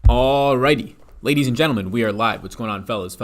Alrighty, ladies and gentlemen, we are live. What's going on, fellas?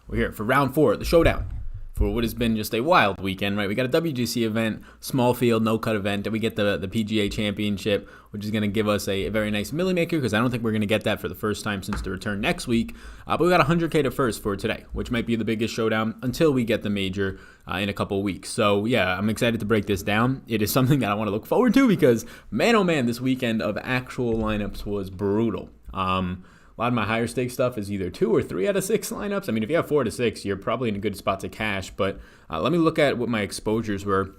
We're here for round 4 of the showdown for what has been just a wild weekend, right? We got a WGC event, small field, no cut event, and we get the PGA Championship, which is going to give us a very nice milli maker because I don't think we're going to get that for the first time since the return next week. But we got 100K to first for today, which might be the biggest showdown until we get the major in a couple of weeks. So yeah, I'm excited to break this down. It is something that I want to look forward to because man, oh man, this weekend of actual lineups was brutal. A lot of my higher stake stuff is either 2 or 3 out of 6 lineups. I mean, if you have 4 to 6, you're probably in a good spot to cash. But let me look at what my exposures were,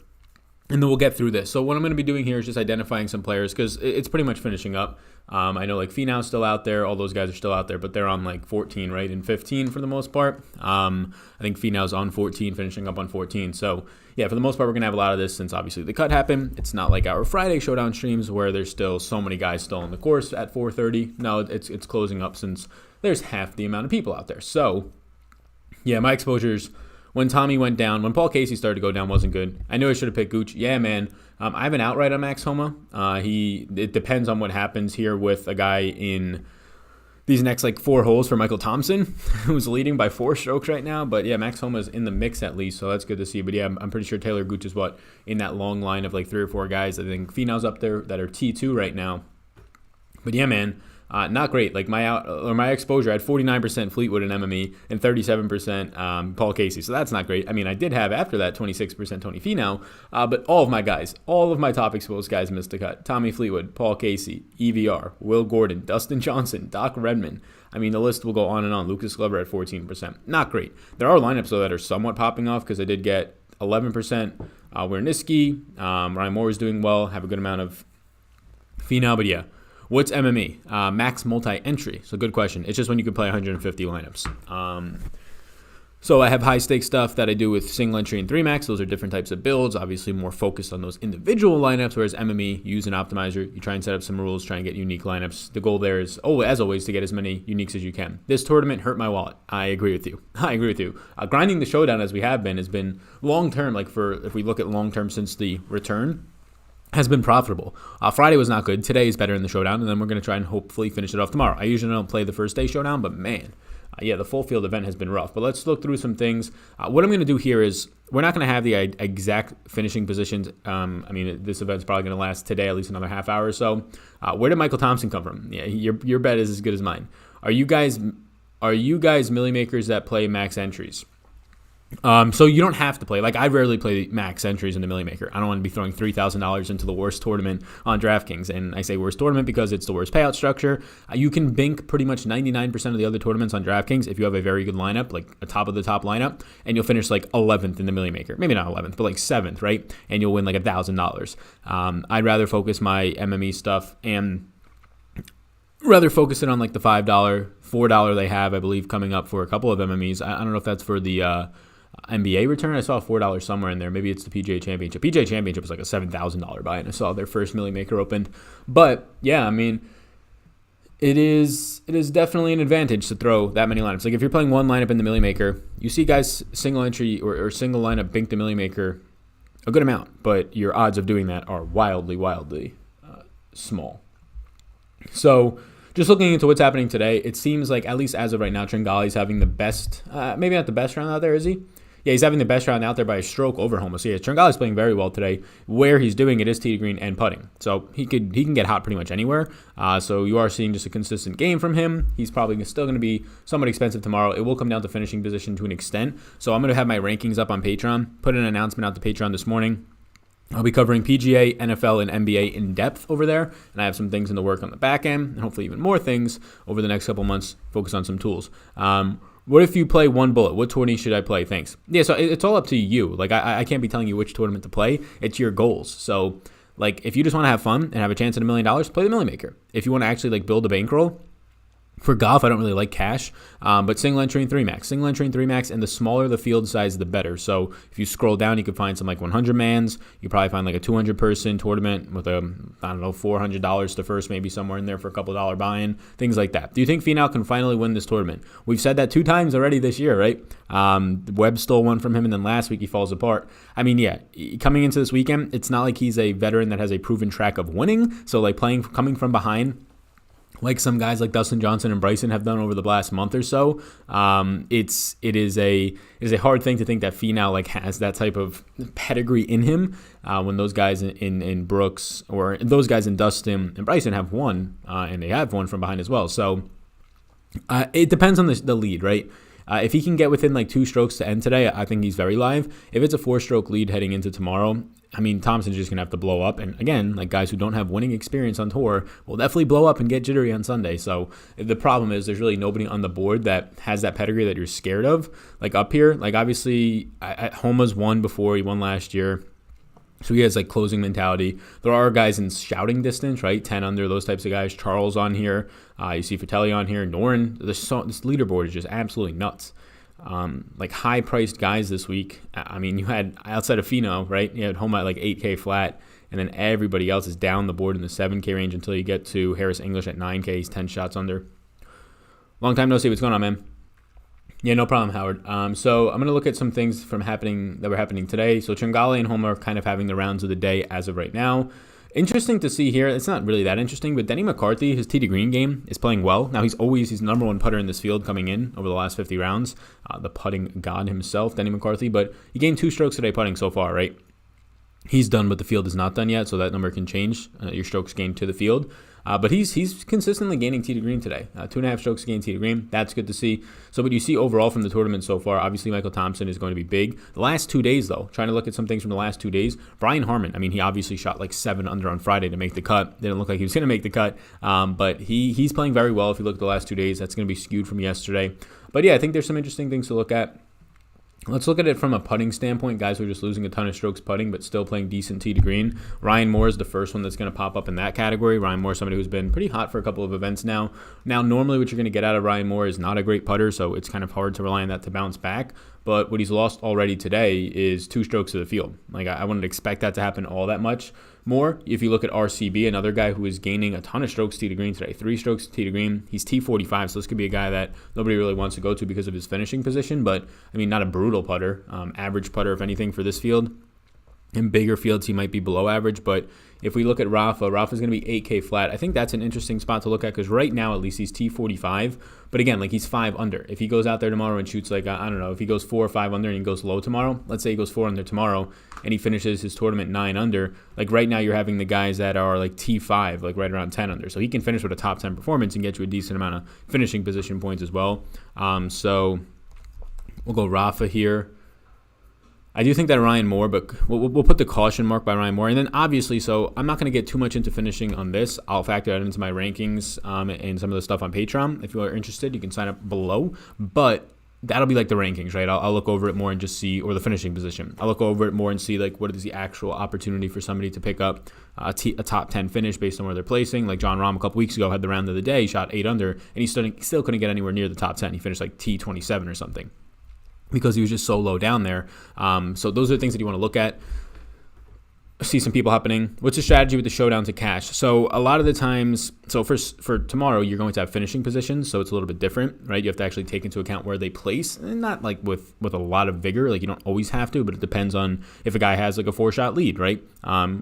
and then we'll get through this. So what I'm going to be doing here is just identifying some players because it's pretty much finishing up. I know like Finau's still out there. All those guys are still out there, but they're on like 14, right? And 15 for the most part. I think Finau's on 14, finishing up on 14. So yeah, for the most part, we're going to have a lot of this since obviously the cut happened. It's not like our Friday showdown streams where there's still so many guys still on the course at 4:30. No, it's closing up since there's half the amount of people out there. So yeah, my exposures when Tommy went down, when Paul Casey started to go down, wasn't good. I knew I should have picked Gooch. Yeah, man. I have an outright on Max Homa. It depends on what happens here with a guy in these next like 4 holes for Michael Thompson, who's leading by 4 strokes right now. But yeah, Max Homa is in the mix at least, so that's good to see. But yeah, I'm pretty sure Taylor Gooch is in that long line of like 3 or 4 guys. I think Finau's up there that are T2 right now. But yeah, man. Not great. Like my exposure, I had 49% Fleetwood and MME and 37% Paul Casey. So that's not great. I mean, I did have after that 26% Tony Finau, but all of my top exposed guys missed the cut. Tommy Fleetwood, Paul Casey, EVR, Will Gordon, Dustin Johnson, Doc Redman. I mean, the list will go on and on. Lucas Glover at 14%. Not great. There are lineups though that are somewhat popping off because I did get 11% Werniski. Ryan Moore is doing well. Have a good amount of Finau, but yeah. What's MME? Max multi-entry. So good question. It's just when you can play 150 lineups. So I have high-stake stuff that I do with single entry and 3-max. Those are different types of builds, obviously more focused on those individual lineups, whereas MME, you use an optimizer. You try and set up some rules, try and get unique lineups. The goal there is, as always, to get as many uniques as you can. This tournament hurt my wallet. I agree with you. Grinding the showdown as we have been has been long-term, if we look at long-term since the return, has been profitable. Friday was not good. Today is better in the showdown, and then we're going to try and hopefully finish it off tomorrow. I usually don't play the first day showdown, but man, the full field event has been rough. But let's look through some things. What I'm going to do here is we're not going to have the exact finishing positions. This event's probably going to last today at least another half hour or so. Where did Michael Thompson come from? Yeah, your bet is as good as mine. Are you guys milli makers that play max entries? So you don't have to play. Like I rarely play max entries in the Milli Maker. I don't want to be throwing $3,000 into the worst tournament on DraftKings. And I say worst tournament because it's the worst payout structure. You can bink pretty much 99% of the other tournaments on DraftKings if you have a very good lineup, like a top of the top lineup, and you'll finish like 11th in the Milli Maker. Maybe not 11th, but like 7th, right? And you'll win like $1,000. I'd rather focus my MME stuff and rather focus it on like the $5, $4 they have, I believe, coming up for a couple of MMEs. I don't know if that's for the NBA return. I saw $4 somewhere in there. Maybe it's the PGA Championship. PGA Championship was like a $7,000 buy, and I saw their first Milli Maker opened. But yeah, I mean, it is definitely an advantage to throw that many lineups. Like if you're playing one lineup in the Milli Maker, you see guys single entry or single lineup bink the Milli Maker a good amount, but your odds of doing that are wildly small. So just looking into what's happening today, it seems like, at least as of right now, Tringali's having the best, maybe not the best round out there, is he? Yeah, he's having the best round out there by a stroke over Homa. So yeah, Tringali's playing very well today. Where he's doing it is tee to green and putting. So he can get hot pretty much anywhere. So you are seeing just a consistent game from him. He's probably still going to be somewhat expensive tomorrow. It will come down to finishing position to an extent. So I'm going to have my rankings up on Patreon. Put an announcement out to Patreon this morning. I'll be covering PGA, NFL, and NBA in depth over there, and I have some things in the work on the back end, and hopefully even more things over the next couple months. Focus on some tools. What if you play one bullet? What tourney should I play? Thanks. Yeah, so it's all up to you. Like I can't be telling you which tournament to play. It's your goals. So like if you just want to have fun and have a chance at $1 million, play the Milli Maker. If you want to actually like build a bankroll. For golf, I don't really like cash, but single entry and 3-max. Single entry and 3-max, and the smaller the field size, the better. So if you scroll down, you can find some like 100 mans. You can probably find like a 200-person tournament with $400 to first, maybe somewhere in there for a couple $1 buy-in, things like that. Do you think Finau can finally win this tournament? We've said that 2 times already this year, right? Webb stole one from him, and then last week he falls apart. I mean, yeah, coming into this weekend, it's not like he's a veteran that has a proven track of winning. So like coming from behind like some guys like Dustin Johnson and Bryson have done over the last month or so. It is a hard thing to think that Finau like has that type of pedigree in him when those guys in Brooks or those guys in Dustin and Bryson have won, and they have won from behind as well. So it depends on the lead, right? If he can get within like 2 strokes to end today, I think he's very live. If it's a 4-stroke lead heading into tomorrow, I mean, Thompson's just going to have to blow up. And again, like guys who don't have winning experience on tour will definitely blow up and get jittery on Sunday. So the problem is there's really nobody on the board that has that pedigree that you're scared of. Like up here, like obviously Homa's won before. He won last year. So he has like closing mentality. There are guys in shouting distance, right? 10 under, those types of guys. Charles on here. You see Fratelli on here. Noren. This leaderboard is just absolutely nuts. Like high-priced guys this week. I mean, you had, outside of Finau, right? You had Homa at like 8K flat. And then everybody else is down the board in the 7K range until you get to Harris English at 9K. He's 10 shots under. Long time no see. What's going on, man? Yeah, no problem, Howard. So I'm going to look at some things that were happening today. So Tringale and Homa are kind of having the rounds of the day as of right now. Interesting to see here. It's not really that interesting, but Denny McCarthy, his tee to green game is playing well. Now he's the number 1 putter in this field coming in over the last 50 rounds. The putting god himself, Denny McCarthy, but he gained 2 strokes today putting so far, right? He's done, but the field is not done yet, so that number can change. Your strokes gained to the field. But he's consistently gaining tee to green today. 2.5 strokes gained tee to green. That's good to see. So what you see overall from the tournament so far, obviously Michael Thompson is going to be big. The last 2 days, though, trying to look at some things from the last 2 days, Brian Harman, I mean, he obviously shot like 7 under on Friday to make the cut. Didn't look like he was going to make the cut. But he's playing very well. If you look at the last 2 days, that's going to be skewed from yesterday. But yeah, I think there's some interesting things to look at. Let's look at it from a putting standpoint. Guys who are just losing a ton of strokes putting, but still playing decent tee to green. Ryan Moore is the first one that's going to pop up in that category. Ryan Moore is somebody who's been pretty hot for a couple of events now. Now, normally what you're going to get out of Ryan Moore is not a great putter, so it's kind of hard to rely on that to bounce back. But what he's lost already today is 2 strokes to the field. Like I wouldn't expect that to happen all that much more. If you look at RCB, another guy who is gaining a ton of strokes tee to green today, 3 strokes tee to green. He's T45, so this could be a guy that nobody really wants to go to because of his finishing position. But I mean, not a brutal putter, average putter if anything for this field. In bigger fields, he might be below average, but if we look at Rafa's going to be 8K flat. I think that's an interesting spot to look at because right now, at least, he's T45. But again, like he's 5 under. If he goes out there tomorrow and shoots like, I don't know, if he goes 4 or 5 under and he goes low tomorrow, let's say he goes 4 under tomorrow and he finishes his tournament 9 under, like right now you're having the guys that are like T5, like right around 10 under. So he can finish with a top 10 performance and get you a decent amount of finishing position points as well. So we'll go Rafa here. I do think that Ryan Moore, but we'll put the caution mark by Ryan Moore. And then obviously, so I'm not going to get too much into finishing on this. I'll factor that into my rankings and some of the stuff on Patreon. If you are interested, you can sign up below. But that'll be like the rankings, right? I'll look over it more and just see, or the finishing position. I'll look over it more and see like what is the actual opportunity for somebody to pick up a top 10 finish based on where they're placing. Like John Rahm a couple weeks ago had the round of the day, shot 8 under, and he still couldn't get anywhere near the top 10. He finished like T27 or something, because he was just so low down there. So those are the things that you want to look at. See some people happening. What's the strategy with the showdown to cash? So a lot of the times, so for tomorrow, you're going to have finishing positions, so it's a little bit different, right? You have to actually take into account where they place, and not like with a lot of vigor. Like you don't always have to, but it depends on if a guy has like a 4-shot lead, right?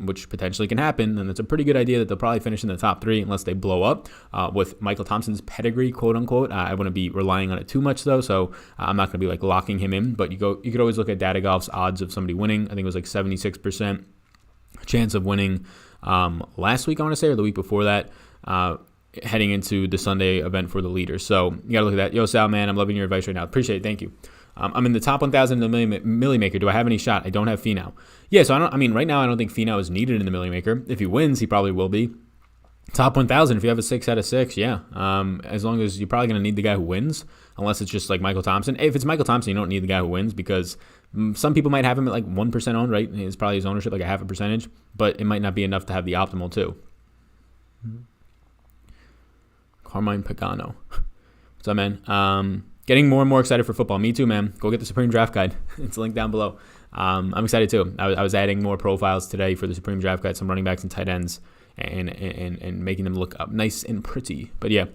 Which potentially can happen, and it's a pretty good idea that they'll probably finish in the top 3 unless they blow up. With Michael Thompson's pedigree, quote unquote, I wouldn't be relying on it too much though, so I'm not going to be like locking him in. But you could always look at Data Golf's odds of somebody winning. I think it was like 76%. Chance of winning last week, I want to say, or the week before that, heading into the Sunday event for the leaders. So you got to look at that. Yo, Sal, man, I'm loving your advice right now. Appreciate it. Thank you. I'm in the top 1,000 in the Millie Maker. Do I have any shot? I don't have Finau. Yeah, so right now I don't think Finau is needed in the Millie Maker. If he wins, he probably will be. Top 1,000, if you have a 6 out of 6, yeah. As long as you're probably going to need the guy who wins, unless it's just like Michael Thompson. If it's Michael Thompson, you don't need the guy who wins because some people might have him at like 1% owned, right? It's probably his ownership, like a half a percentage, but it might not be enough to have the optimal too. Carmine Pagano. What's up, man? Getting more and more excited for football. Me too, man. Go get the Supreme Draft Guide. It's linked down below. I'm excited too. I was adding more profiles today for the Supreme Draft Guide, some running backs and tight ends, and making them look up nice and pretty. But yeah,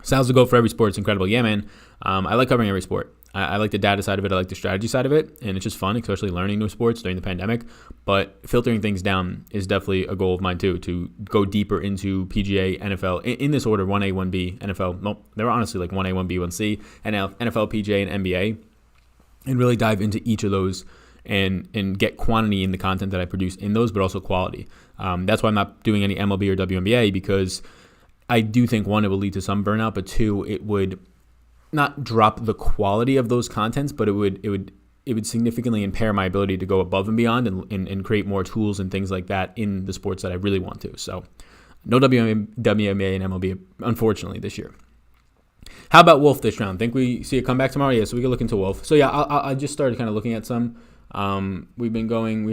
Sal's the goal for every sport. It's incredible. Yeah, man. I like covering every sport. I like the data side of it. I like the strategy side of it. And it's just fun, especially learning new sports during the pandemic. But filtering things down is definitely a goal of mine too, to go deeper into PGA, NFL, in this order, 1A, 1B, NFL. Well, they were honestly like 1A, 1B, 1C, NFL, PGA, and NBA. And really dive into each of those and get quantity in the content that I produce in those, but also quality. That's why I'm not doing any MLB or WNBA, because I do think, one, it will lead to some burnout, but two, it would not drop the quality of those contents, but it would significantly impair my ability to go above and beyond and create more tools and things like that in the sports that I really want to. So no WNBA and MLB, unfortunately, this year. How about Wolf this round? Think we see a comeback tomorrow? Yeah, so we can look into Wolf. So yeah, I just started kind of looking at some. We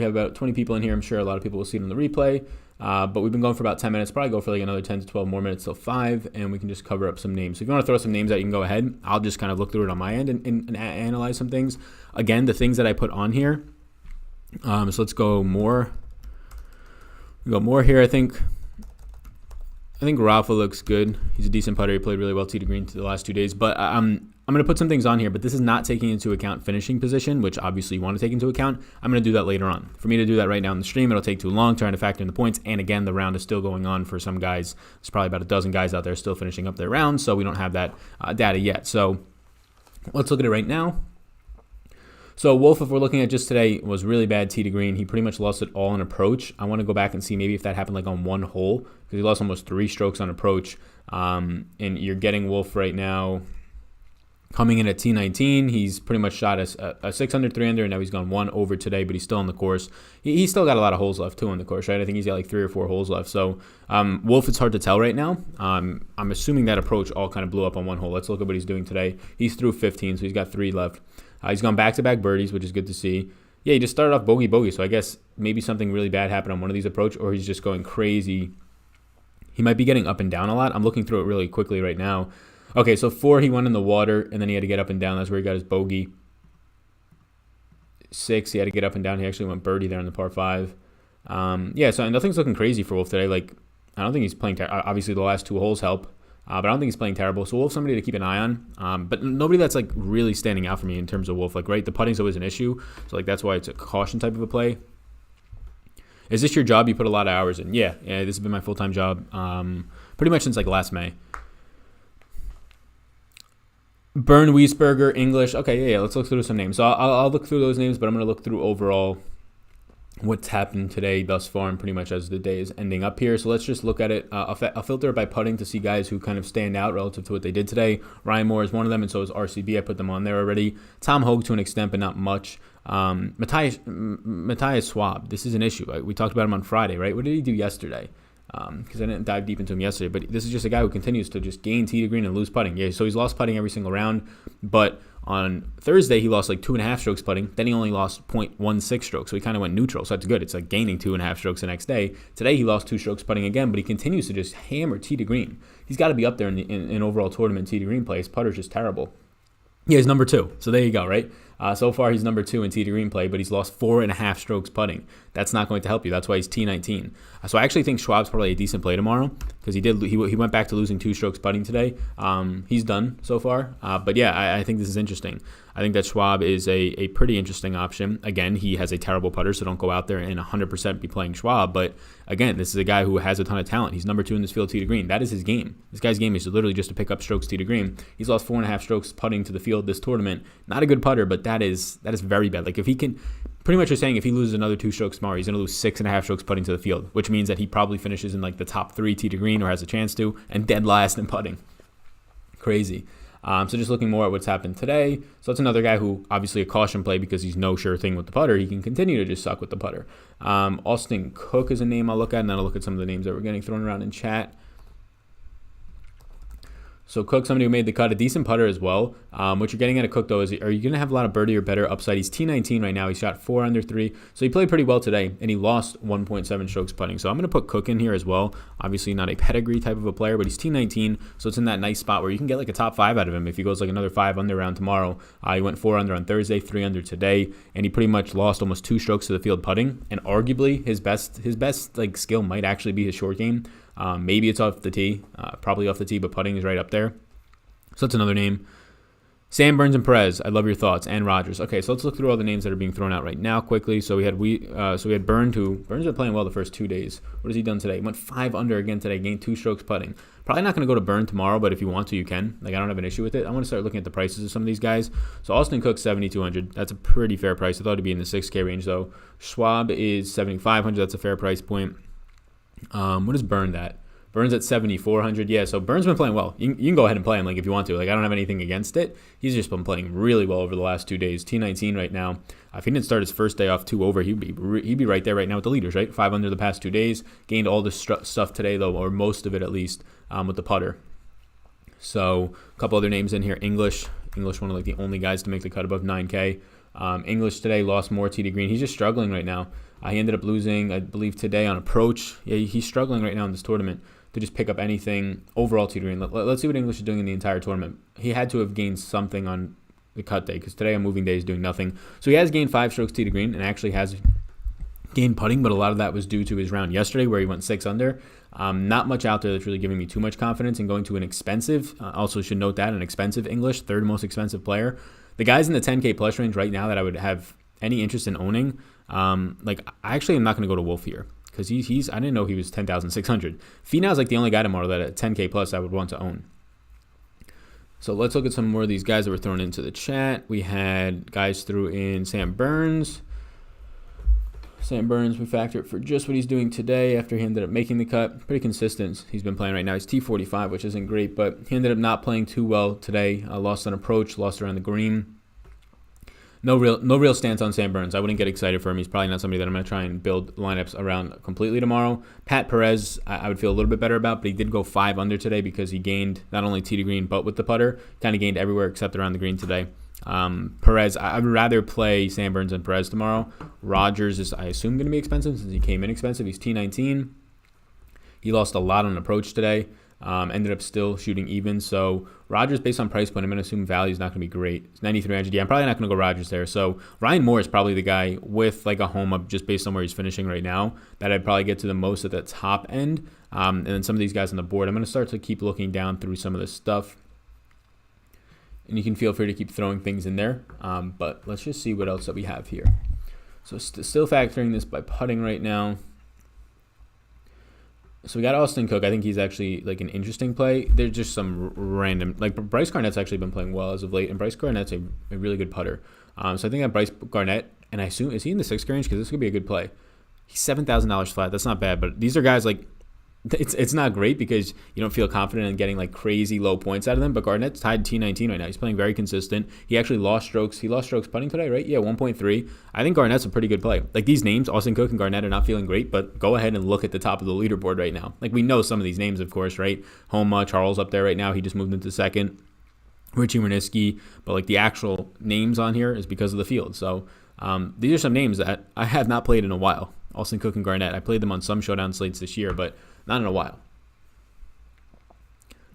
have about 20 people in here. I'm sure a lot of people will see it on the replay. But we've been going for about 10 minutes. Probably go for like another 10 to 12 more minutes till 5, and we can just cover up some names. So if you want to throw some names out, you can go ahead. I'll just kind of look through it on my end and analyze some things. Again, the things that I put on here. So let's go more. We go more here. I think Rafa looks good. He's a decent putter. He played really well tee to green the last 2 days. But I'm going to put some things on here, but this is not taking into account finishing position, which obviously you want to take into account. I'm going to do that later on. For me to do that right now in the stream, it'll take too long trying to factor in the points. And again, the round is still going on for some guys. There's probably about a dozen guys out there still finishing up their round, so we don't have that data yet. So let's look at it right now. So Wolf, if we're looking at just today, was really bad tee to green. He pretty much lost it all on approach. I want to go back and see maybe if that happened like on one hole, because he lost almost 3 strokes on approach. And you're getting Wolf right now coming in at T19. He's pretty much shot a 6 under, 3 under, and now he's gone 1 over today, but he's still on the course. He's still got a lot of holes left too on the course, right? I think he's got like 3 or 4 holes left. So Wolf, it's hard to tell right now. I'm assuming that approach all kind of blew up on one hole. Let's look at what he's doing today. He's through 15, so he's got 3 left. He's gone back-to-back birdies, which is good to see. Yeah, he just started off bogey, so I guess maybe something really bad happened on one of these approach, or he's just going crazy. He might be getting up and down a lot. I'm looking through it really quickly right now. Okay, so 4, he went in the water, and then he had to get up and down. That's where he got his bogey. 6, he had to get up and down. He actually went birdie there on the par 5. Yeah, so nothing's looking crazy for Wolf today. Like, I don't think he's playing obviously, the last 2 holes help. But I don't think he's playing terrible. So Wolf's somebody to keep an eye on. But nobody that's like really standing out for me in terms of Wolf. Like, right, the putting's always an issue. So like that's why it's a caution type of a play. Is this your job? You put a lot of hours in. Yeah, this has been my full-time job pretty much since like last May. Bern Wiesberger, English. Okay, yeah, let's look through some names. So I'll look through those names, but I'm going to look through overall what's happened today thus far and pretty much as the day is ending up here. So let's just look at it. I'll filter it by putting to see guys who kind of stand out relative to what they did today. Ryan Moore is one of them, and so is RCB. I put them on there already. Tom Hogue to an extent, but not much. Matthias Swab. This is an issue. We talked about him on Friday, right? What did he do yesterday? Because I didn't dive deep into him yesterday. But this is just a guy who continues to just gain tee to green and lose putting. Yeah, so he's lost putting every single round, but on Thursday, he lost like 2.5 strokes putting. Then he only lost 0.16 strokes. So he kind of went neutral. So that's good. It's like gaining 2.5 strokes the next day. Today, he lost 2 strokes putting again, but he continues to just hammer tee to green. He's got to be up there in overall tournament tee to green play. His putter's just terrible. Yeah, he's number 2. So there you go, right? So far, he's number 2 in tee to green play, but he's lost 4.5 strokes putting. That's not going to help you. That's why he's T19. So I actually think Schwab's probably a decent play tomorrow because he went back to losing 2 strokes putting today. He's done so far. But yeah, I think this is interesting. I think that Schwab is a pretty interesting option. Again, he has a terrible putter, so don't go out there and 100% be playing Schwab. But again, this is a guy who has a ton of talent. He's number 2 in this field tee to green. That is his game. This guy's game is literally just to pick up strokes tee to green. He's lost 4.5 strokes putting to the field this tournament. Not a good putter, but that is very bad. Like if he can, pretty much you're saying if he loses another 2 strokes tomorrow, he's going to lose 6.5 strokes putting to the field, which means that he probably finishes in like the top 3 tee to green or has a chance to, and dead last in putting. Crazy. So just looking more at what's happened today. So that's another guy who obviously a caution play because he's no sure thing with the putter. He can continue to just suck with the putter. Austin Cook is a name I'll look at, and then I'll look at some of the names that were getting thrown around in chat. So Cook, somebody who made the cut, a decent putter as well. What you're getting at a Cook, though, is are you going to have a lot of birdie or better upside? He's T19 right now. He shot 4 under 3. So he played pretty well today, and he lost 1.7 strokes putting. So I'm going to put Cook in here as well. Obviously not a pedigree type of a player, but he's T19. So it's in that nice spot where you can get like a top 5 out of him if he goes like another 5 under round tomorrow. He went 4 under on Thursday, 3 under today, and he pretty much lost almost 2 strokes to the field putting. And arguably his best like skill might actually be his short game. Maybe it's off the tee, probably off the tee, but putting is right up there. So that's another name. Sam, Burns, and Perez. I love your thoughts. And Rogers. Okay, so let's look through all the names that are being thrown out right now quickly. So we had Burns, Burns been playing well the first 2 days. What has he done today? He went 5 under again today, gained 2 strokes putting. Probably not going to go to Burn tomorrow, but if you want to, you can. Like, I don't have an issue with it. I want to start looking at the prices of some of these guys. So Austin Cook, 7,200. That's a pretty fair price. I thought it'd be in the 6K range, though. Schwab is 7,500. That's a fair price point. What is Burn at? Burns at 7,400. Yeah, so Burns been playing well. You can go ahead and play him like if you want to. Like, I don't have anything against it. He's just been playing really well over the last 2 days. T19 right now. If he didn't start his first day off 2 over, he'd be right there right now with the leaders, right? 5 under the past 2 days. Gained all the stuff today, though, or most of it at least, with the putter. So a couple other names in here. English, one of like the only guys to make the cut above 9K. English today lost more tee to green. He's just struggling right now. He ended up losing, I believe, today on approach. Yeah, he's struggling right now in this tournament to just pick up anything overall tee to green. Let's see what English is doing in the entire tournament. He had to have gained something on the cut day because today on moving day is doing nothing. So he has gained 5 strokes tee to green and actually has gained putting, but a lot of that was due to his round yesterday where he went 6 under. Not much out there that's really giving me too much confidence in going to an expensive, also should note that, an expensive English, 3rd most expensive player. The guys in the 10K plus range right now that I would have any interest in owning, like I actually am not going to go to Wolf here. Because I didn't know he was 10,600. Finau's like the only guy tomorrow that at 10K plus I would want to own. So let's look at some more of these guys that were thrown into the chat. We had guys threw in Sam Burns. Sam Burns, we factor it for just what he's doing today after he ended up making the cut. Pretty consistent. He's been playing right now. He's T45, which isn't great, but he ended up not playing too well today. Lost on approach, lost around the green. No real stance on Sam Burns. I wouldn't get excited for him. He's probably not somebody that I'm going to try and build lineups around completely tomorrow. Pat Perez, I would feel a little bit better about, but he did go 5 under today because he gained not only tee to green, but with the putter. Kind of gained everywhere except around the green today. Perez, I would rather play Sam Burns than Perez tomorrow. Rogers is, I assume, going to be expensive since he came in expensive. He's T19. He lost a lot on approach today. Ended up still shooting even. So Rogers, based on price point, I'm going to assume value is not going to be great. It's 9,300. Yeah, I'm probably not going to go Rogers there. So Ryan Moore is probably the guy with like a home up just based on where he's finishing right now that I'd probably get to the most at the top end. And then some of these guys on the board, I'm going to start to keep looking down through some of this stuff. And you can feel free to keep throwing things in there. But let's just see what else that we have here. So still factoring this by putting right now. So we got Austin Cook. I think he's actually like an interesting play. There's just some random, like Bryce Garnett's actually been playing well as of late, and Bryce Garnett's a really good putter. So I think that Bryce Garnett, and I assume, is he in the 6K range? Because this could be a good play. He's $7,000 flat. That's not bad, but these are guys like, it's not great because you don't feel confident in getting like crazy low points out of them. But Garnett's tied T19 right now. He's playing very consistent. He actually lost strokes. He lost strokes putting today, right? Yeah, 1.3. I think Garnett's a pretty good play. Like these names, Austin Cook and Garnett are not feeling great, but go ahead and look at the top of the leaderboard right now. Like we know some of these names, of course, right? Homa, Charles up there right now. He just moved into second. Richie Wernitzky, but like the actual names on here is because of the field. So these are some names that I have not played in a while. Austin Cook and Garnett. I played them on some showdown slates this year, but not in a while.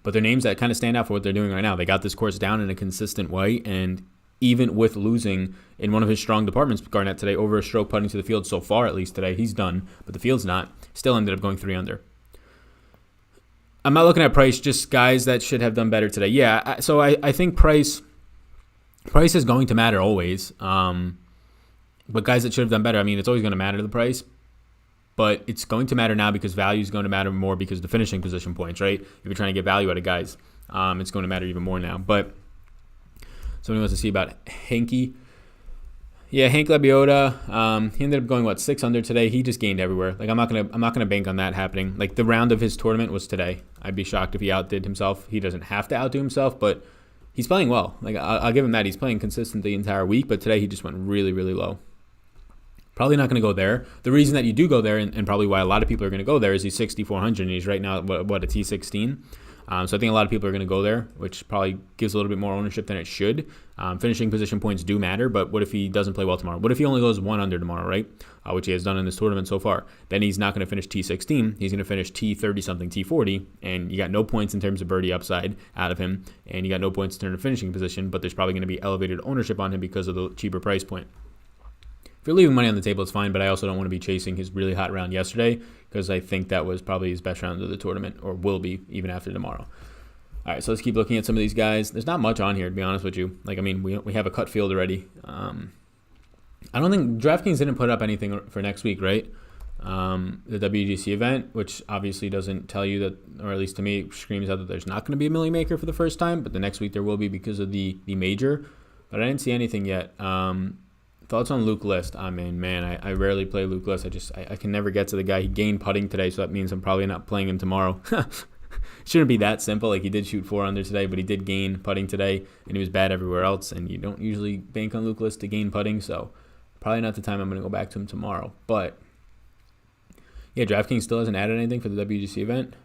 But they're names that kind of stand out for what they're doing right now. They got this course down in a consistent way, and even with losing in one of his strong departments, Garnett today, over a stroke putting to the field so far, at least today, he's done, but the field's not. Still ended up going 3 under. I'm not looking at price, just guys that should have done better today. Yeah, so I think price is going to matter always. But guys that should have done better, I mean, it's always going to matter the price. But it's going to matter now because value is going to matter more because of the finishing position points, right? If you're trying to get value out of guys, it's going to matter even more now. But somebody wants to see about Hanky. Yeah, Hank Lebioda, he ended up going, 6 under today. He just gained everywhere. Like I'm not gonna bank on that happening. Like the round of his tournament was today. I'd be shocked if he outdid himself. He doesn't have to outdo himself, but he's playing well. Like I'll give him that. He's playing consistent the entire week, but today he just went really, really low. Probably not going to go there. The reason that you do go there, and probably why a lot of people are going to go there, is he's 6,400, and he's right now at a T16. So I think a lot of people are going to go there, which probably gives a little bit more ownership than it should. Finishing position points do matter, but what if he doesn't play well tomorrow? What if he only goes 1 under tomorrow, right? Which he has done in this tournament so far. Then he's not going to finish T16. He's going to finish T30-something, T40, and you got no points in terms of birdie upside out of him, and you got no points in terms of finishing position, but there's probably going to be elevated ownership on him because of the cheaper price point. If you're leaving money on the table, it's fine, but I also don't want to be chasing his really hot round yesterday because I think that was probably his best round of the tournament, or will be even after tomorrow. All right, so let's keep looking at some of these guys. There's not much on here, to be honest with you. Like, I mean, we have a cut field already. I don't think DraftKings didn't put up anything for next week, right? The WGC event, which obviously doesn't tell you that, or at least to me, screams out that there's not going to be a Millie Maker for the first time, but the next week there will be because of the major. But I didn't see anything yet. Thoughts on Luke List? I mean, man, I rarely play Luke List. I can never get to the guy. He gained putting today, so that means I'm probably not playing him tomorrow. Shouldn't be that simple. Like, he did shoot 4 under today, but he did gain putting today, and he was bad everywhere else. And you don't usually bank on Luke List to gain putting, so probably not the time I'm going to go back to him tomorrow. But yeah, DraftKings still hasn't added anything for the WGC event.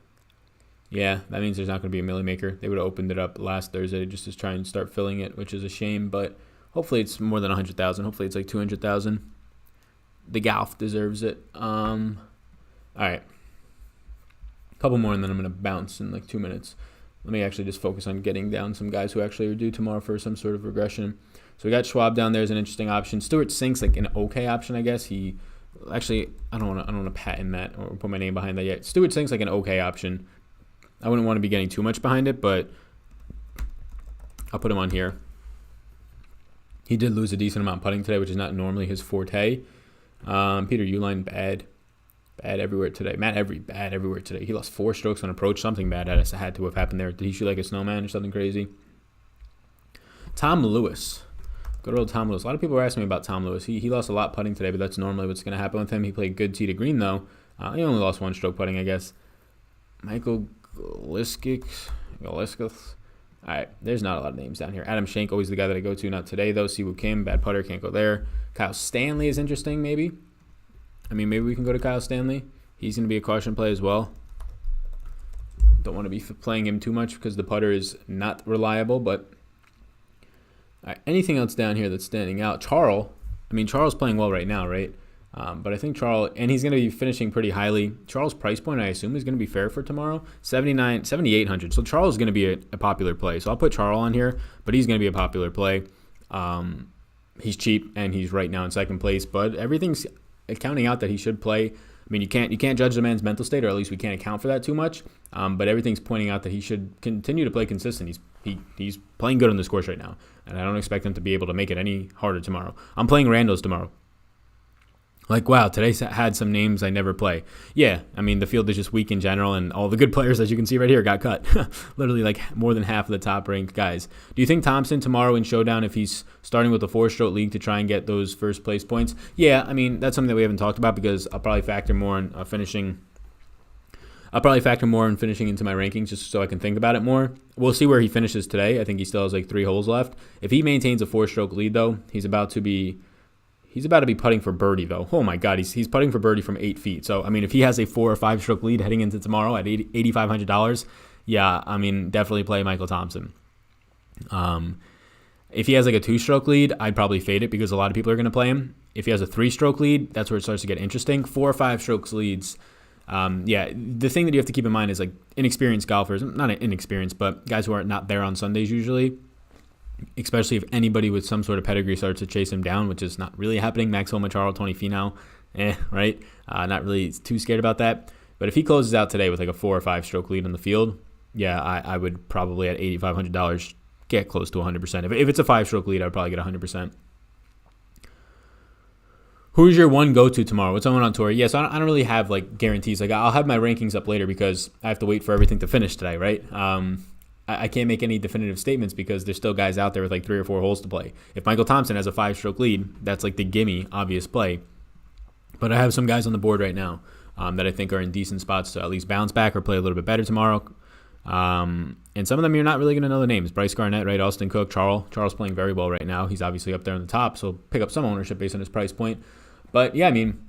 Yeah, that means there's not going to be a Millie Maker. They would have opened it up last Thursday just to try and start filling it, which is a shame. But hopefully it's more than 100,000. Hopefully it's like 200,000. The golf deserves it. All right. Couple more, and then I'm going to bounce in like 2 minutes. Let me actually just focus on getting down some guys who actually are due tomorrow for some sort of regression. So we got Schwab down there as an interesting option. Stuart Sink's like an okay option, I guess. He actually, I don't want to patent that or put my name behind that yet. Stuart Sink's like an okay option. I wouldn't want to be getting too much behind it, but I'll put him on here. He did lose a decent amount putting today, which is not normally his forte. Peter Uihlein, bad everywhere today. Matt Every, bad everywhere today. He lost 4 strokes on approach. Something bad had to have happened there. Did he shoot like a snowman or something crazy? Tom Lewis. Good old Tom Lewis. A lot of people were asking me about Tom Lewis. He lost a lot putting today, but that's normally what's going to happen with him. He played good tee to green, though. He only lost 1 stroke putting, I guess. Michael Goliskis. All right, there's not a lot of names down here. Adam Schenk, always the guy that I go to. Not today, though. Siwoo Kim, bad putter, can't go there. Kyle Stanley is interesting, maybe. I mean, maybe we can go to Kyle Stanley. He's going to be a caution play as well. Don't want to be playing him too much because the putter is not reliable, but all right, anything else down here that's standing out? Charles playing well right now, right? But I think Charles, and he's going to be finishing pretty highly. Charles' price point, I assume, is going to be fair for tomorrow. 7,800. So Charles is going to be a popular play. So I'll put Charles on here, but he's going to be a popular play. He's cheap, and he's right now in second place. But everything's counting out that he should play. I mean, you can't judge the man's mental state, or at least we can't account for that too much. But everything's pointing out that he should continue to play consistent. He's playing good on this course right now, and I don't expect him to be able to make it any harder tomorrow. I'm playing randos tomorrow. Like, wow, today had some names I never play. Yeah, I mean, the field is just weak in general, and all the good players, as you can see right here, got cut. Literally, like, more than half of the top-ranked guys. Do you think Thompson tomorrow in Showdown, if he's starting with a 4-stroke league to try and get those first-place points? Yeah, I mean, that's something that we haven't talked about because I'll probably factor more in finishing into my rankings just so I can think about it more. We'll see where he finishes today. I think he still has, like, 3 holes left. If he maintains a 4-stroke lead, though, he's about to be putting for birdie, though. Oh, my God. He's putting for birdie from 8 feet. So, I mean, if he has a 4 or 5-stroke lead heading into tomorrow at $8,500, yeah, I mean, definitely play Michael Thompson. If he has like a 2-stroke lead, I'd probably fade it because a lot of people are going to play him. If he has a 3-stroke lead, that's where it starts to get interesting. 4 or 5 strokes leads. Yeah, the thing that you have to keep in mind is like inexperienced golfers, not inexperienced, but guys who are not there on Sundays usually, especially if anybody with some sort of pedigree starts to chase him down, which is not really happening. Maxwell Machado, Tony Finau, right? Not really too scared about that. But if he closes out today with like a 4 or 5 stroke lead on the field, yeah, I would probably at $8,500 get close to 100%. If it's a 5-stroke lead, I would probably get 100%. Who's your one go-to tomorrow? What's someone on tour? Yeah, so I don't really have like guarantees. Like I'll have my rankings up later because I have to wait for everything to finish today, right? I can't make any definitive statements because there's still guys out there with like 3 or 4 holes to play. If Michael Thompson has a 5-stroke lead, that's like the gimme, obvious play. But I have some guys on the board right now that I think are in decent spots to at least bounce back or play a little bit better tomorrow. And some of them you're not really going to know the names. Bryce Garnett, right? Austin Cook, Charles playing very well right now. He's obviously up there on the top, so pick up some ownership based on his price point. But yeah, I mean,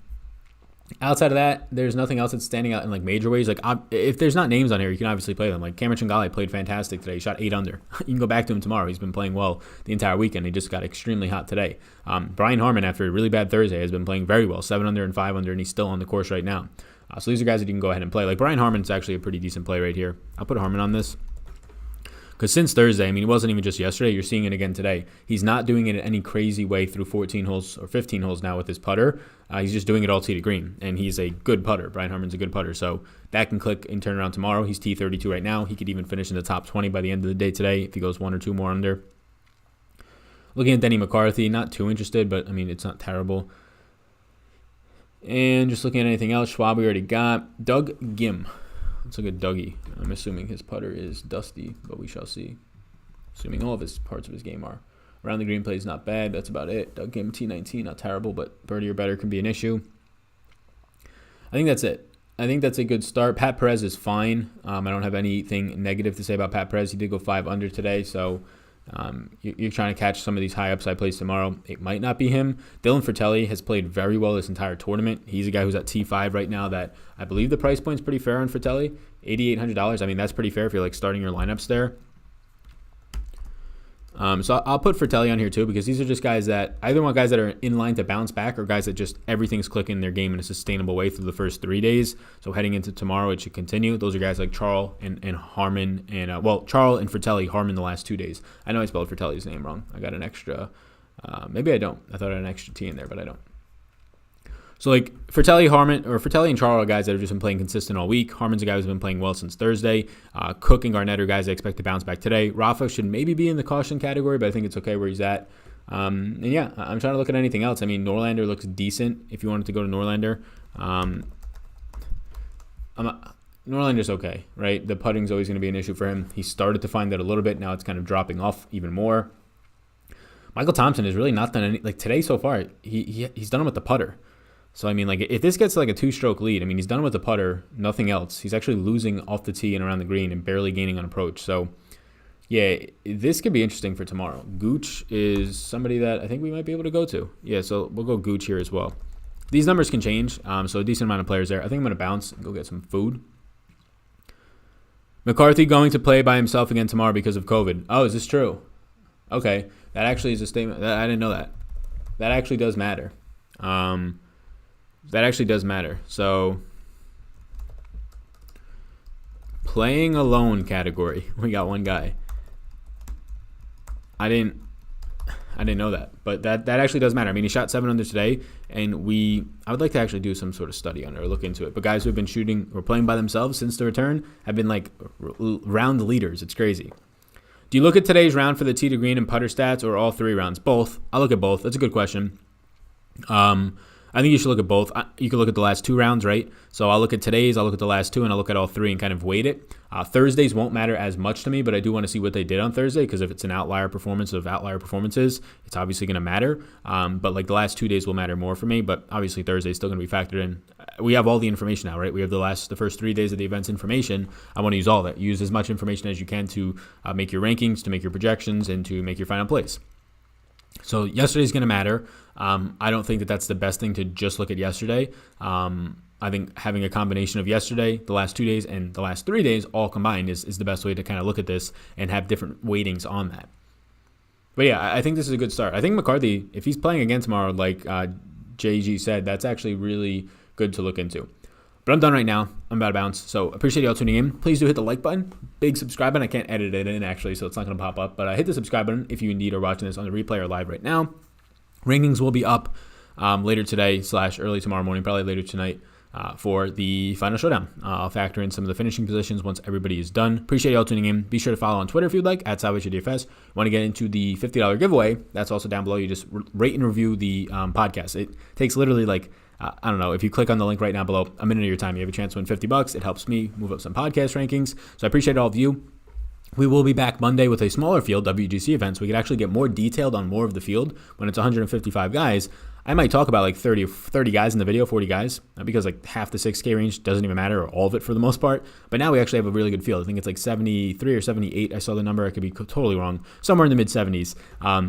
outside of that, there's nothing else that's standing out in like major ways. Like if there's not names on here, you can obviously play them. Like Cameron Chingale played fantastic today. He shot 8 under. You can go back to him tomorrow. He's been playing well the entire weekend. He just got extremely hot today. Brian Harmon, after a really bad Thursday, has been playing very well. 7 under and 5 under, and he's still on the course right now. So these are guys that you can go ahead and play. Like Brian Harmon's actually a pretty decent play right here. I'll put Harmon on this. Because since Thursday, I mean, it wasn't even just yesterday. You're seeing it again today. He's not doing it in any crazy way through 14 holes or 15 holes now with his putter. He's just doing it all tee to green, and he's a good putter. Brian Harman's a good putter, so that can click and turn around tomorrow. He's T32 right now. He could even finish in the top 20 by the end of the day today if he goes one or two more under. Looking at Denny McCarthy, not too interested, but I mean, it's not terrible. And just looking at anything else, Schwab we already got. Doug Gim. Let's look at Dougie. I'm assuming his putter is dusty, but we shall see. Assuming all of his parts of his game are. Around the green play is not bad. That's about it. Doug Gim, T19, not terrible, but birdie or better can be an issue. I think that's it. I think that's a good start. Pat Perez is fine. I don't have anything negative to say about Pat Perez. He did go 5 under today, so you're trying to catch some of these high upside plays tomorrow. It might not be him. Dylan Fratelli has played very well this entire tournament. He's a guy who's at T5 right now that I believe the price point's pretty fair on Fratelli. $8,800. I mean, that's pretty fair if you're like starting your lineups there. So I'll put Fratelli on here too, because these are just guys that I either want guys that are in line to bounce back or guys that just everything's clicking in their game in a sustainable way through the first 3 days. So heading into tomorrow, it should continue. Those are guys like Charles and Harman and Charles and Fratelli, Harman the last 2 days. I know I spelled Fratelli's name wrong. I got an extra, maybe I don't. I thought I had an extra T in there, but I don't. So like Fratelli, Harman, or Fratelli and Charles are guys that have just been playing consistent all week. Harman's a guy who's been playing well since Thursday. Cook and Garnett are guys I expect to bounce back today. Rafa should maybe be in the caution category, but I think it's okay where he's at. And yeah, I'm trying to look at anything else. I mean, Norlander looks decent if you wanted to go to Norlander. Norlander's okay, right? The putting's always going to be an issue for him. He started to find that a little bit. Now it's kind of dropping off even more. Michael Thompson has really not done any, like today so far, he's done it with the putter. So, I mean, like, if this gets like a 2-stroke lead, I mean, he's done with the putter, nothing else. He's actually losing off the tee and around the green and barely gaining on approach. So, yeah, this could be interesting for tomorrow. Gooch is somebody that I think we might be able to go to. Yeah, so we'll go Gooch here as well. These numbers can change, so a decent amount of players there. I think I'm going to bounce and go get some food. McCarthy going to play by himself again tomorrow because of COVID. Oh, is this true? Okay, that actually is a statement. I didn't know that. That actually does matter. That actually does matter. So, playing alone category. We got one guy. I didn't know that, but that actually does matter. I mean, he shot 7 under today, and I would like to actually do some sort of study on it or look into it. But guys who have been shooting or playing by themselves since the return have been like round leaders. It's crazy. Do you look at today's round for the tee to green and putter stats, or all 3 rounds? Both. I'll look at both. That's a good question. I think you should look at both. You can look at the last 2 rounds, right? So I'll look at today's, I'll look at the last 2, and I'll look at all 3 and kind of weight it. Thursdays won't matter as much to me, but I do want to see what they did on Thursday, because if it's an outlier performance of outlier performances, it's obviously going to matter. But like the last 2 days will matter more for me, but obviously Thursday's still going to be factored in. We have all the information now, right? We have the first 3 days of the event's information. I want to use all that. Use as much information as you can to make your rankings, to make your projections, and to make your final plays. So yesterday's going to matter. I don't think that that's the best thing to just look at yesterday. I think having a combination of yesterday, the last 2 days, and the last 3 days all combined is the best way to kind of look at this and have different weightings on that. But yeah, I think this is a good start. I think McCarthy, if he's playing again tomorrow, like JG said, that's actually really good to look into. But I'm done right now. I'm about to bounce. So appreciate y'all tuning in. Please do hit the like button. Big subscribe button. I can't edit it in actually, so it's not going to pop up. But hit the subscribe button if you indeed are watching this on the replay or live right now. Rankings will be up later today / early tomorrow morning, probably later tonight for the final showdown. I'll factor in some of the finishing positions once everybody is done. Appreciate y'all tuning in. Be sure to follow on Twitter if you'd like, at Sal Vetri DFS. Want to get into the $50 giveaway? That's also down below. You just rate and review the podcast. It takes literally like, I don't know, if you click on the link right now below, a minute of your time, you have a chance to win $50. It helps me move up some podcast rankings. So I appreciate all of you. We will be back Monday with a smaller field, WGC event, so we can actually get more detailed on more of the field. When it's 155 guys, I might talk about like 30 guys in the video, 40 guys, because like half the 6K range doesn't even matter, or all of it for the most part. But now we actually have a really good field. I think it's like 73 or 78. I saw the number. I could be totally wrong. Somewhere in the mid-70s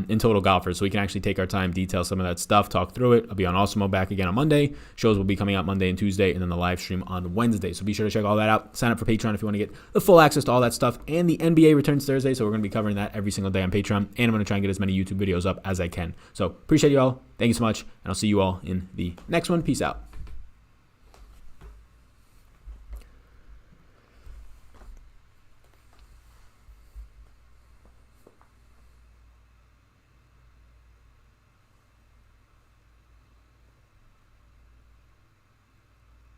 in total golfers. So we can actually take our time, detail some of that stuff, talk through it. I'll be on Awesome Mode back again on Monday. Shows will be coming out Monday and Tuesday, and then the live stream on Wednesday. So be sure to check all that out. Sign up for Patreon if you want to get the full access to all that stuff. And the NBA returns Thursday, so we're going to be covering that every single day on Patreon. And I'm going to try and get as many YouTube videos up as I can. So appreciate you all. Thank you so much, and I'll see you all in the next one. Peace out.